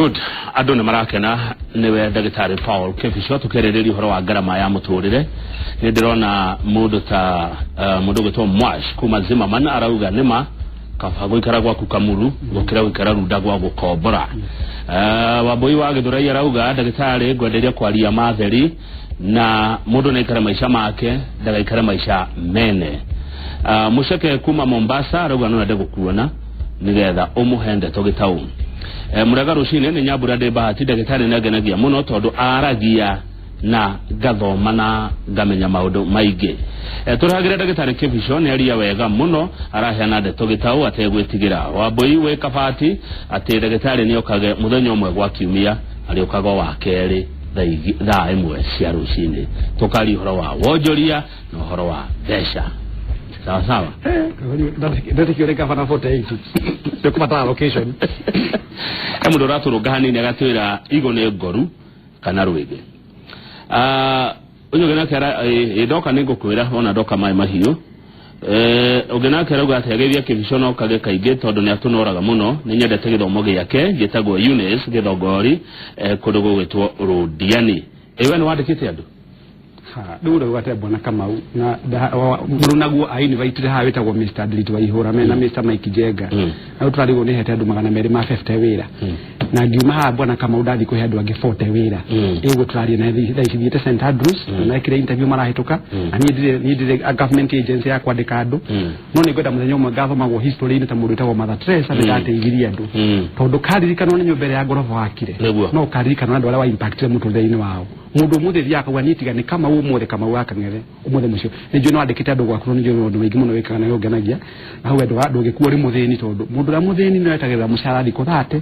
Good. Adone marakena newe Dagitari Paul Kefisho tukerereri horo wa garama ya muturire ndirona mundu gitwa Mwash kumazima mana arauga nema kafago ikaragwa kukamuru gukira wikararuda gwa gukobora waboi wa githurai arauga Dagitari gwenderia kwaria matheri na mundu naikara maisha make ndagaikara maisha mene. Musheke kuma Mombasa arauga no ndego kuona nigetha umuhende togitau. Muraga rushine ni nyabura de bahati Dagitari nagenagia muno tondu aragia na gathoma na gamenya maundu maige. Turagira Dagitari Kefisho ni aria wega muno araheana ndeto gitau ategwitigira waboi we kabati ati Dagitari ni okage muthenya umwe gwa kiumia ari okaga wa keri thaa imwe cia rushine tukari horo wa wonjoria na horo wa besha. Sawa sawa. Ndati kioreka fana 48. Dokumata location. Mundu raturuga hanini agatwira igo ne ngoru kana rwege. Ugena kera idoka ningo kwira ona doka mai mahiyo. Ugena kera ugategethia Kefisho kage kaige tondu ni atunoraga muno ni nyendete githomo giake gitagwo Eunice Githogori kudugo gwitwo Rodiani. Ewe ni wandikite andu Dura wate bona Kamau na murunaguo ainvite ha wetagwo Mr. Dlit wa ihura mena Mr. Mike Jega na utrarigo ni hete andu 250 wira na giuma ha bona Kamau dathi ko andu age 40 wira ego trari na thiite St. Andrews na kire interview marahituka ani ndire government agency ya kwandika andu no ni gwenda muthenya umwe gathomagwo history ni ta mundu tagwo Mother Teresa ndateithirie andu tondu karirikano ni nyumba ya gorofa wakire no karirikano andu ala wa impact mutunde-ini wao mundu muthethi akagwa nitiga ni kama umuthe kama waka ngere umuthe mucio ni njuno wandikite andu gwaku ni njuno maigi muno wikaga na yogenagia na hau andu andu gikuo ri mutheni tondu mundu ra mutheni no etagirira mushara thiko thate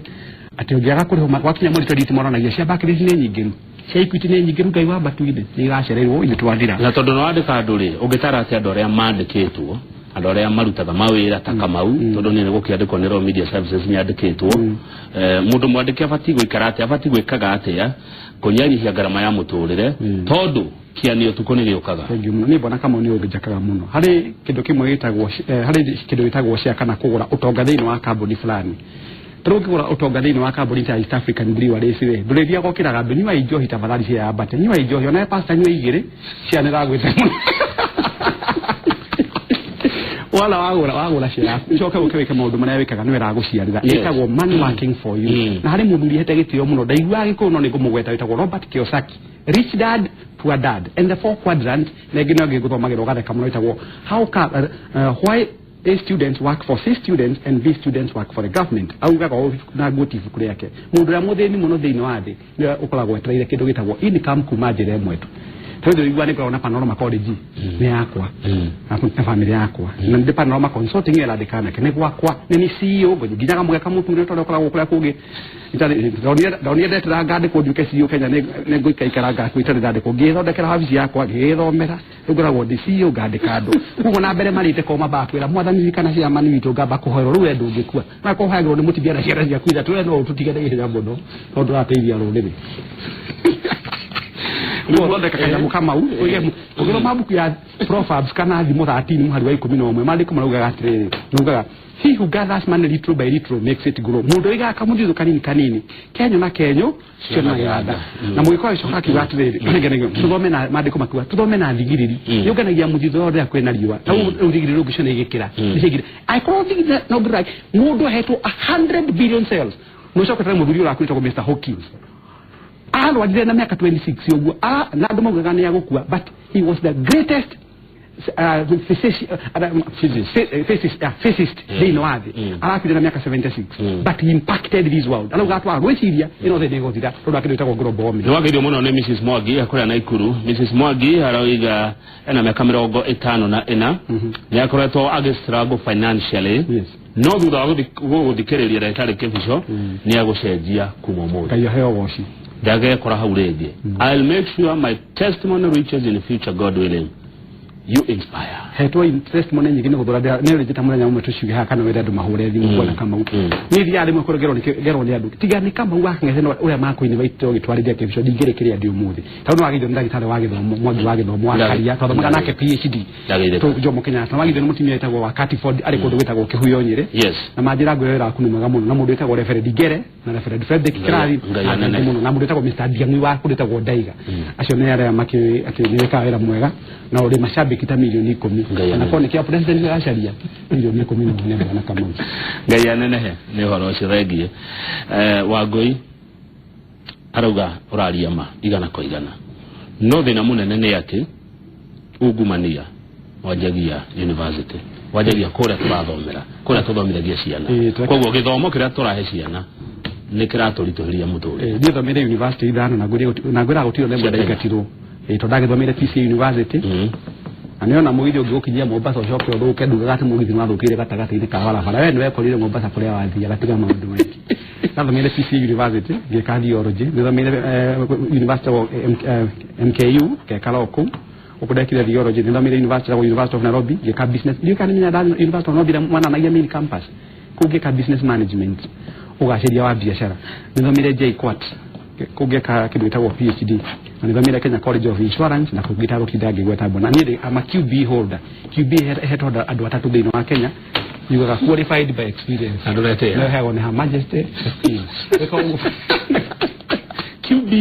ati ungiaga kuri homa gwakinya muri todi timoranagia cia bakiri ni nyingiru cia Equity ni nyingiru ngai wa batuide ni gacereirwo ini twandira na tondu no wandika andu ri ungitara ati andu aria mandikitwo andu aria marutaga mawira ta Kamau tondu ni gukiandikwo ni Raw Media Services ni andikitwo mundu mwandike abati guikara ati abati gwikaga atia kunyanyihia garama ya muturire tondu kianio tukone giokaga ni bona Kamau ni ugijakaga muno hari kindu kimwe gitagwo hari kindu gitagwo cia kana kugura utonga thiini wa kambuni fulani turukigura utonga thiini wa kambuni ta East African Breweries we ndurithia gokiraga ndu niwa ijohi ta badali cia abate niwa ijohi ona pastor niwa igire cia nira gwite wala wagura cia coka ukeweka maundu maria wikaga niwe raguciarira ikagwo man working for you na hari mundu hete gitio muno ndaigua giko no ni kumugweta witagwo Robert Kiyosaki Rich Dad Poor Dad and the four quadrant na gino giguthomagirwo gatheka muno witagwo how why A students work for C students and B students work for the government. Auga ko na motive kuri yake. Mundu ya mutheni muno thiini wa thi ni ukoragwo etreire kindu gitagwo income kuma njira imwe tu. Tondu igwa ni korona Panorama College ni yakwa na family yakwa na ndi Panorama Consulting ela dekana kene gwakwa ni CEO go nginya mugeka mutu ni tondu ukoragwo kuri kugi Donia ndetera ngande ko nduke CEO Kenya ne go ikaraga kwitare ndade ko ngithondekera habici yakwa ngithomera ngoragwo ndi CEO ngande kando kugo na mbere marite ko mabakwira mwathani kana cia mani witu ngamba kuhoero ruwe ndungikua na ko hagiro ni mutibia cia cia kwitha twe no tutigane ihenya muno tondu ateithia ruriri Mwodeka kanyamu Kamau ugero mabuku ya Proverbs kana thimo 13 muhari wa 11 mandiko marauga atiriri nugaga he who gathers money little by little makes it grow mundu iga kamudizo kanini Kenya na Kenyo ciona yada na mwiko icoka kiwa atiriri ngene tuthome na mandiko makua tuthome na thigiriri yoganagia mudizo ore akwena riwa na thigiriri ugicona igikira thigiriri I call thigiriri no drag mundu hetwo 100 billion sales no coka tara muthuri ura kwita ko Mr. Hawkins alo adire na miaka 26 yogu na ndomo gani ya gukua but he was the greatest physicist they know ade alapira na miaka 76 but he impacted this world alo gatwa rweciria ino the nego thira ndo akiri tako global warming no akiri muno ne Mrs. Mwangi akora na Ikuru Mrs. Mwangi arauga ena miaka 50 na ina ni akoretwo agistrago financially no thutha wa guthikiriria Dagitari Kefisho ni agucenjia kumomo kayo heo woshi dage kora hau rege I'll make sure my testimony reaches in the future God willing you inspire hetwa interest mone nyingine guthura ne rejeta mwana nyamwe tuciuge ha kana wenda ndumahore thimu kwa kama u ni thia rimwe kurogero ni andu tiga ni kama wa ngeze no uria makoini baito gitwarithia kebisho dingerekeria ndi umuthi tondu wagitho ndagitari wagithomo mwangi wagithomo wakaria tondu mwana nake PhD to Jomo Kenyatta wagitho mutimia etagwo wa Catford ari kundu gwitagwo Kihuyo Nyeri na majira gwera kunu mwega muno na mundu etagwo Reverend Digere na Reverend Frederick Kirari na mundu etagwo Mr Diang'i wa kundu etagwo Daiga acio ne aria maki ati ni weka wera mwega na uri mashabiki ta milioni 10 na kone kia president wa sharia milioni 10 na kama ngaya nenehe ni horo ciregie Wangui arauga uraria ma igana kwa igana no thina munene ni ati ungumania wajagia university wajagia kore turathomera kore tuthomiragia ciana koguo githomo kiria turahe ciana ni kiraturituhiria muturi ni thomire university ithano na ngwira gutiro lemwe ndaigatirwo tonda githomire TCA University aniona mugithi ungiukinyia Mombasa ucoke uthuke ndugaga ati mugithi wathukire gatagati-ini ka barabara we niwe korire Mombasa kuria wathia gatiga maundu maingi nathomire TCA University ngeka theology nithomire University of MKU kekaroko ukudekire theology nithomire University of Nairobi ngeka business ngeka nimenya University of Nairobi mwana na main campus kugeka business management ugaciria wa biashara nithomire JKUAT kugeka kindu gitagwo PhD na nithomire Kenya College of Insurance na kugita gutinda ngigweta bona ni ama QB holder head holder andu atatu thini wa Kenya you are qualified by experience andu rete no have on her majesty QB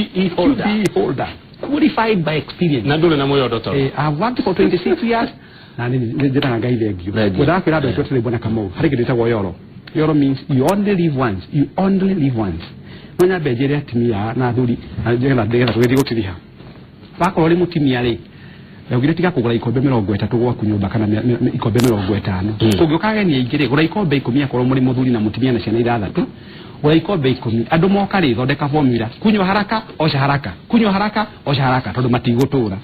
holder qualified by experience na ndule na moyo doto I've worked for 26 years na ni njeta ngai thengio without kira ndo twetele bona kama hari kindu gitagwo yoro means you only live once manya bejere atimia na thuri ajena ndegera tugithi gutiriha bakoro ri mutimia ri yogire tiga kugura ikombe 30 gwaku nyumba kana ikombe 50 kugiokaga ni ingire gura ikombe 10 akoro muri muthuri na mutimia na ciana ithathatu gura ikombe 10 andu moka ri thondeka formula kunywa haraka osha haraka kunywa haraka osha haraka tondu matigutura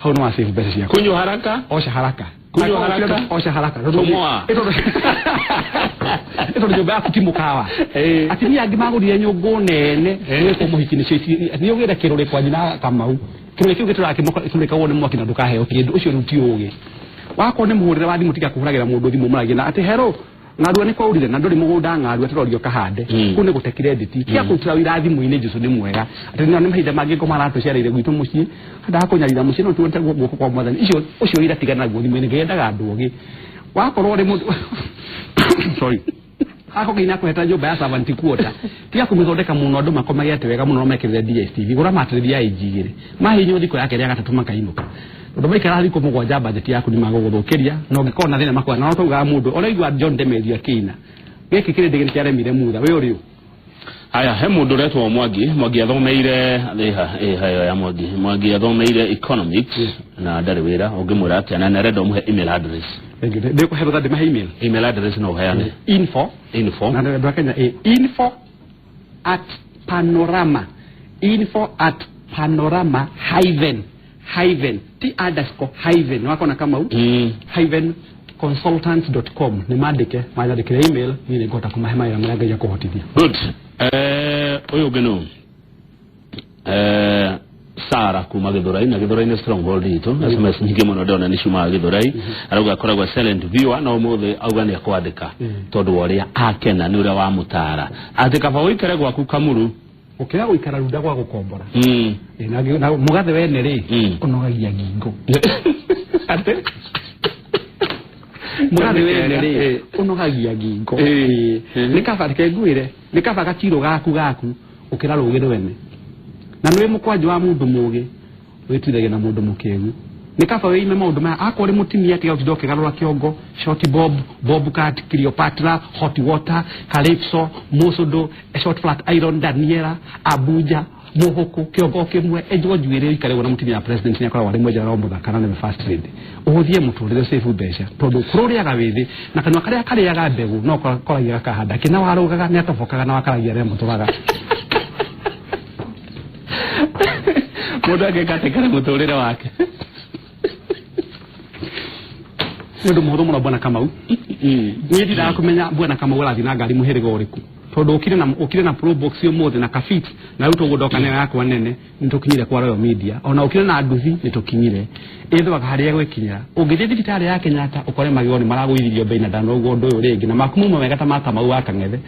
hau no save mbeca ciaku kunywa haraka osha haraka kunywa haraka osha haraka ito ndio ba kutimukawa ati ni agi magurire nyungu nene ni ko muhiki ni cisi ni ugira kirore kwa nyina Kamau kirore kiu gitura kimureka wone mwaki na ndukahe kindu ucio ruti ugi wako ni muhurire wathi mutiga kuhuragira mundu thimu muragira ati hero ngarua ni kwaurire na ndori mugunda ngarua tirorio kahande kune gute credit kia kutura wira thimu-ini Jesu ni mwega ati ni mahinda mangi ko maratu ciareire gwitu mucii hada kunyarira mucii no tuonte guoko kwa mwathani icio ucio ira tigana guo thimu-ini ngendaga andu ugi wakorwo ri mundu sorry ako gina ko heta joba ya 70 quarter tia kumithondeka muno andu makomagia ate wega muno mekirire DSTV gura matirithia igire mahinyo thiko yake ria gatatu makainuka ndo maikara thiko mugwanja budget yaku ni maguguthukiria no ngikona thina makwa na tuga mundu oraigwa John Demeria Kina giki kire ndigire kiaremire mutha we uriu haya he mundu retwo Mwangi athomeire hayo ya Mwangi athomeire economics na ndari wira ungimwira ati na renda umuhe email address ndiko hebutha de email address no heane info na ndo Kenya info@panorama hyven t_hyven wako na kama hyven consultants.com ni madike email ni ngota kumahema ya mlaga ya kuhotithia good uyu geno Sara kuma Githurai na Githurai ni stronghold itu SMS nyingi muno ndona ni cuma Githurai arauga akoragwa silent viewer na umuthe auga ni akwandika tondu woria akena ni uria wa mutara ati kaba wikare gwaku Kamuru ukira guikara runda gwa gukombora na mugathe wene ri unogagia ngingo ate mugathe wene ri unogagia ngingo ni kaba kegwire ni kaba gatiro gaku ukira rugire wene na nwe mukwanju wa mundu mugi witithagia na mundu mukegu ni kaba we ime maundu ma akore mutimia tiga ukidoke garura kiongo short bob cat Cleopatra hot water Calypso Mosodo short flat iron Daniela Abuja muhuku kiongo kimwe ejo juire ikare wona mutimia president ni akora wale mweja rombo thakana na first trade uhuthie muturire safe besha tondu kururi agawithi na kanwa karia kari aga mbegu no koragia kahanda kina warugaga ni atofokaga na wakaragia re muturaga muda katekana muturire wake ndu muhuthu muno bwana Kamau ni ndira kumenya bwana Kamau arathi na ngari muhiriga uriku tondu ukire na pro box yo mothe na kafit na ruto gudoka nene yakwa nene nitukinyire kwa Royal Media ona ukire na nduthi nitukinyire ithu bakaharia gwikinyira ungithie thibitari ya Kenyatta ukore magoni maragwithirio bei na ndano gondo uyu ringi na makumu mega ta maka mau akang'ethe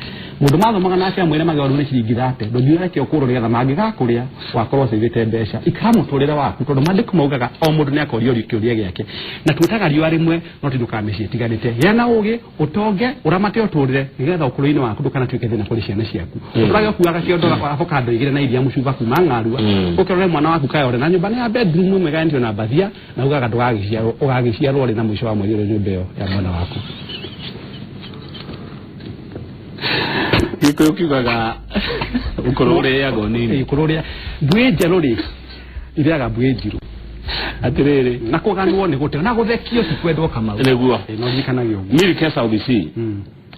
mundu mathomaga nake amwire magoro ni ciringi 30 ndongiura kio kuro riga mangiga kuria wakorwo civite mbeca ikamuturira waku tondu mandiku maugaga o mundu ni akorio kiuria giake na twitaga riwa rimwe no tindukameci tiganite yana ugi utonge uramate uturire nigetha ukuruini waku ndukana twike thina kuri ciana ciaku urage kuaga ciondo kwa avocado igire na iria mucuba kuma ng'arua ukirore mwana waku kayore na nyumba ni ya bedroom mwega ndio na bathia na ugaga ndugagiciarwo ugagiciarwo ri na mwisho wa mweri uri nyumba yo ya mwana waku iko kigaga ukorore ya gonini ukorore bwejerori iriaga bwejiru atirere na kuganwo ni gute na guthekio sikwendwo kamau neguo no gikanagio miri kesa obisi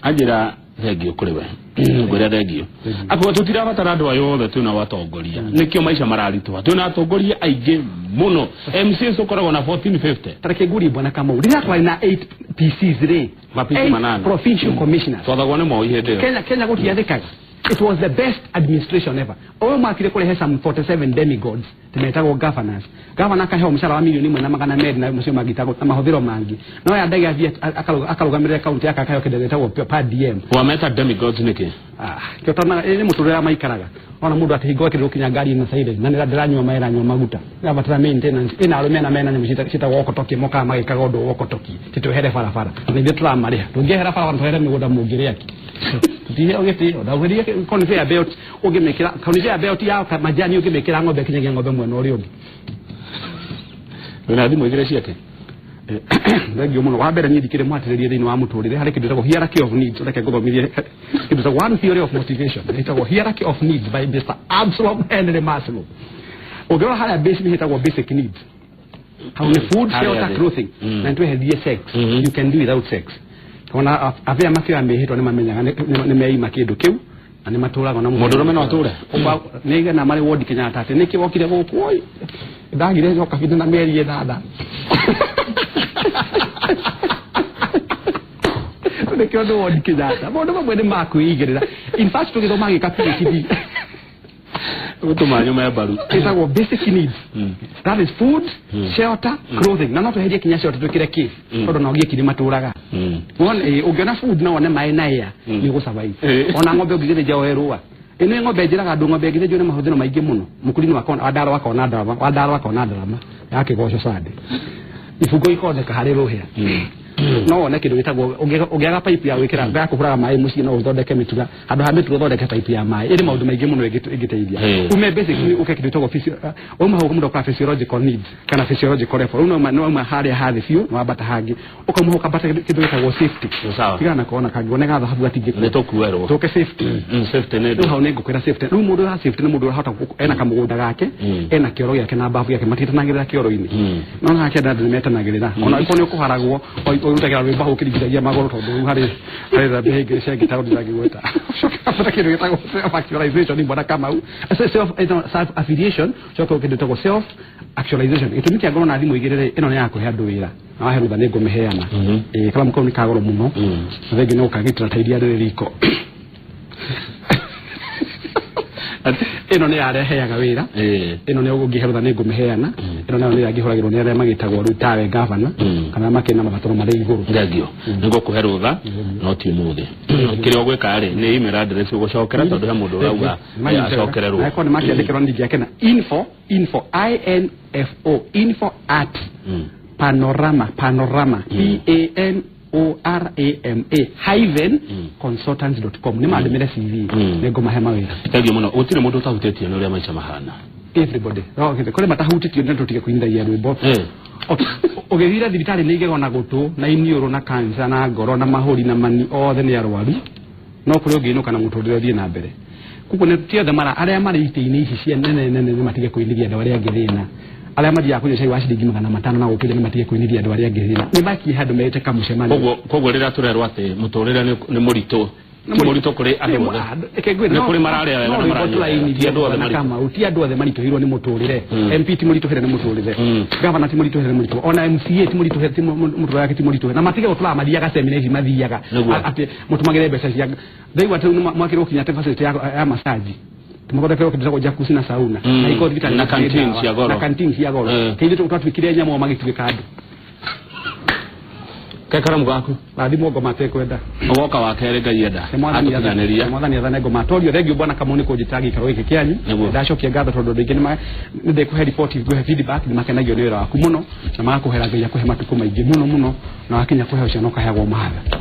ajira thegio kuriwe ngwira thegio akwa tutira batara andu ayothe tuna watongoria nikio maisha mararituha tuna atongoria aige muno MCs ukoragwo na 1450 tareke nguri bwana kamau rira kwa na 8 PCs ri mapisi manana provincial commissioners twagwo ni mo ihede Kenya gutiathikaga. It was the best administration ever. Owe mwakire kurehe some 47 demigods timetago governors. Governor akahewa mshahara wa milioni 1.2 na msio magitago na mahodhiro mangi. No ya ndege avia akarugamirira county yake akayo kidetagwo per DM. Wameta demigods niki? Kyotana ni muturira maikaraga. Ona mundu atihigo kiru kinyangari na saide na ndiranywa maera nywa maguta. Ya batara maintenance ina arume na mena nyamshita kita wokotoki moka magikaga undu wokotoki. Tituhere farafara. Ni bitra maria. Tungehera farafara tuhere miguda mugire yake. Ndiye ogeti ndawiriye conveyor belt ugimekira conveyor belt ya majani ugimekira ng'ombe kinyagia ng'ombe mwena uri ungi wena thimu igire ciake ndagio muno wa mbere ni dikire mwatiririe thini wa muturire hari kindu tagwo hierarchy of needs reke guthomithie kindu tagwo one theory of motivation itagwo hierarchy of needs by Mr. Absalom Henry Maslow ugero hari basic hitagwo basic needs how the food shelter clothing na ntu healthy sex you can do without sex ona avia makio amehitwa ni mamenyaga ni meima kindu kiu na ni maturaga na mundurume no ature umba niga na mari wodi Kenyatta ate niki wokire guku oi ndagire nyoka bidhi na meri ethada niki ondo wodi Kenyatta mundu mamwe ni makuigirira in fact tugithoma gikapiri kidi utumanyo mabaru itagwo basic needs that is food shelter clothing na no tuherie kinya shelter twikire ki tondu no gie kiri maturaga wone ungiona food na wone mai na ya ni gusurvive ona ng'ombe ugigire jao erua ino ng'ombe njiraga ndu ng'ombe ngire jone mahuthiro maingi muno mukulini wakona wadaro wakona ndarama yake goco sade ifugo ikode kahari ruhia no wone kindu gitagwo ungiaga pipe ya wikira ngaya kuhuraga mai muci no uthondeke mituga handu ha mituga uthondeke pipe ya mai iri maundu maingi muno igiteithia ume basically uke kindu gitagwo uma ho kumdo kwa physiological needs kana physiological effort no hari hathi fiu no abata hangi ukamuhoka bata kindu gitagwo safety sawa tigana kuona kangi one gatha habu atige ne tokuwerwo toke safety safety ne no hau nengo kwira safety no mundu ha safety no mundu hata ena kamugunda gake ena kioro yake na bafu yake matitanagirira kioro-ini no na kenda metanagirira ona iko kuharagwo utagira rwimba ukirigiria magoro tondu hari da behege cia gitago ndagigweta after kindu gitagwo self actualization ni bwana kama self affiliation choko kindu gitagwo self actualization itumiki ngoro na thimu igirire ino ni yako he andu wira na wahe rutha ningo meheana kama mko ni kagoro muno thegi no kagitira taidia riko ino ni areheaga wira ino ni ugiherutha ningo meheana ino ni agihoragirwo ni aria magitagwo rutawe governor kana makena mabatoro mari iguru ngagio ngo kuherutha no ti muthi kiri ogweka ri ni email address ugucokera tondu he mundu urauga acokererwo ako ni makiandikirwo ndigi yake na info panorama PANORAMA consultants.com ni maandimire CV nego mahema wira ngagio muno utire mundu utahutetie no ria maica mahana everybody okay kole matahutitio ndio tutike kuindagia rwimbo ogethira thibitari ni igego na gutu na iniuru na cancer na ngoro na mahuri na mani othe ni arwaru no kuri ungiinuka na muturire thie na mbere kuko ne tiothe mara aria mari ite-ini ici cia nene matige kuindigia ndawa ria ngirina aria mathia kunya cai wa ciringi 500 na gukire ni matige kuindigia ndawa ria ngirina ni baki handu mete kamucemani koguo rira turerwa ati muturire ni muritu Murito kuri andu no kuri marare wega na marare ti andu othe mari kama uti andu othe mari tuhirwo ni muturire MP ti murito here ni muturire governor ti murito here ni murito ona MCA ti murito here ti muturire yake ti murito na matige gutula mathiaga seminary mathiaga ati mutumagire mbeca cia thaiwa tu mwakirwo kinya te facility ya massage tumagoda kwa kidogo jacuzzi na sauna na iko vitani na canteen cia goro kile tu twafikire nyamo magitwe kadu kekara mgako baadhi ngoma kwenda woka wake Ngai enda atukinyaneria mwathani athane ngoma torio thengio bwana kamuni kujitagi karo giki kianyu ndacokia ngatho tondu ndingi ni ndikuhe report nguhe feedback ni makenagio ni wira waku muno na magakuhera Ngai akuhe matuko maingi muno na wakinya kuhe ucio no kahagwo matha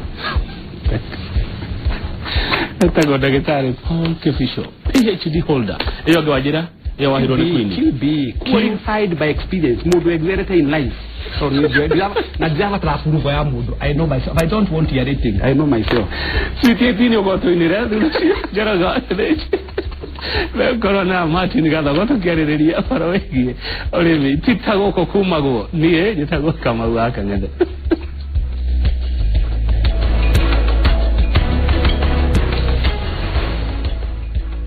etago ndagitari Paul Kefisho PhD holder iyo ngwajira iyo wahiro ni queen QB qualified by experience mundu exerted in life so na java trafurugo ya mundu I know myself I don't want to hear anything I know myself sitini ogoto ni redu garaga le corona Martin gatha goto kiarireria faro wegi ori mi titago ko kumago nie gitago kama waka ngende